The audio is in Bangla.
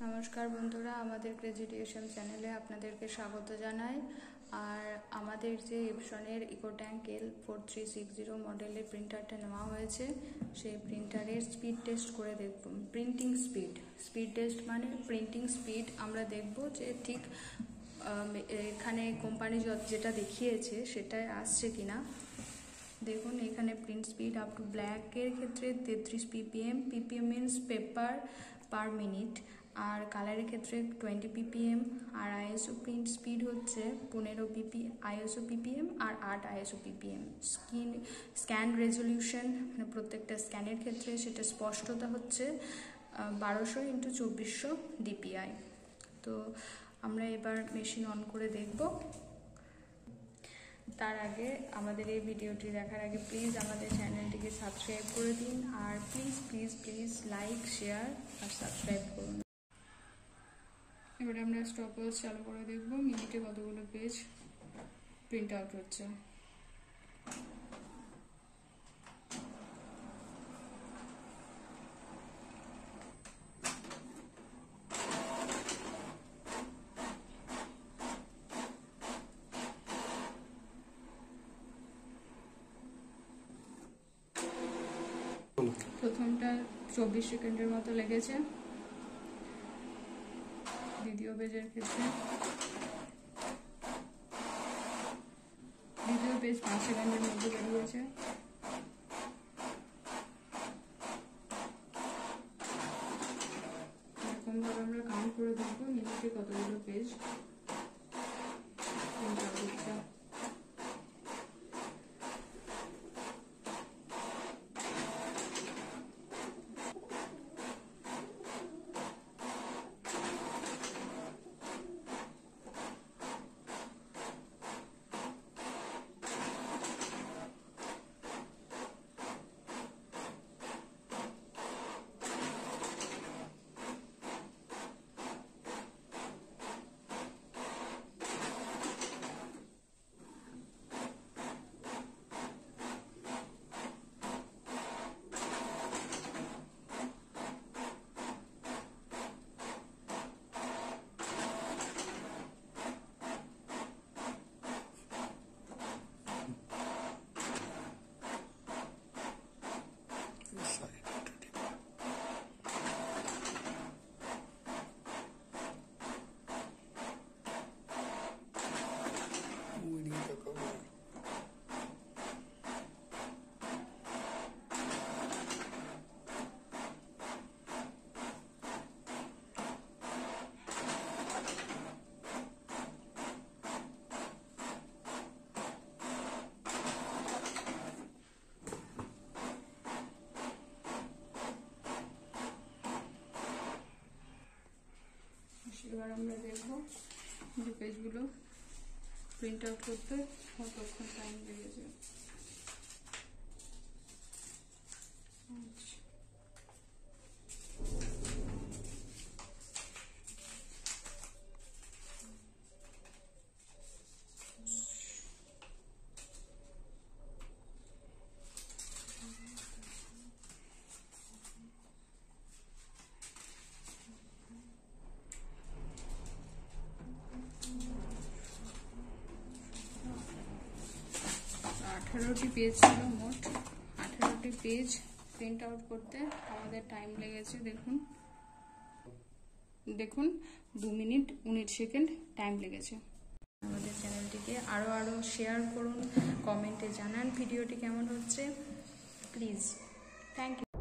নমস্কার বন্ধুরা, আমাদের ক্রেজিটিউশন চ্যানেলে আপনাদেরকে স্বাগত জানাই। আর আমাদের যে এপসনের ইকোট্যাঙ্ক L4360 মডেলের প্রিন্টারটা নেওয়া হয়েছে, সেই প্রিন্টারের স্পিড টেস্ট করে দেখব। প্রিন্টিং স্পিড টেস্ট মানে প্রিন্টিং স্পিড আমরা দেখব যে ঠিক এখানে কোম্পানি যেটা দেখিয়েছে সেটাই আসছে কিনা। দেখুন এখানে প্রিন্ট স্পিড আপ টু ব্ল্যাকের ক্ষেত্রে 33 ppm, ppm means paper per minute, আর কালারের ক্ষেত্রে 20 ppm, আর আইএসও প্রিন্ট স্পিড হচ্ছে 15 আইএসও ppm আর 8 আইএসও ppm। স্ক্যান রেজলিউশন মানে প্রত্যেকটা স্ক্যানের ক্ষেত্রে সেটা স্পষ্টতা হচ্ছে 1200x2400 dpi। তো আমরা এবার মেশিন অন করে দেখব। তার আগে আমাদের এই ভিডিওটি দেখার আগে প্লিজ আমাদের চ্যানেলটিকে সাবস্ক্রাইব করে দিন, আর প্লিজ লাইক, শেয়ার আর সাবস্ক্রাইব করুন। এবারে আমরা স্টপওয়াচ চালু করে দেখব মিনিটে কতগুলো পেজ প্রিন্ট আউট হচ্ছে। প্রথমটা 24 সেকেন্ডের মতো লেগেছে, দ্বিতীয় পেজের ক্ষেত্রে দ্বিতীয় পেজ 5 সেকেন্ডের মধ্যে বেরিয়েছে। এরকমভাবে আমরা কাউন্ট করে দেখবো মিনিটে কতগুলো পেজ প্রিন্ট আউট হচ্ছে। এবার আমরা দেখবো যে পেজগুলো প্রিন্ট আউট করতে কতক্ষণ টাইম লেগেছে। আঠারোটি পেজ ছিল মোট। 18টি পেজ প্রিন্ট আউট করতে আমাদের টাইম লেগেছে দেখুন 2 মিনিট 19 সেকেন্ড টাইম লেগেছে। আমাদের চ্যানেলটিকে আরো শেয়ার করুন, কমেন্টে জানান ভিডিওটি কেমন হচ্ছে প্লিজ। Thank you.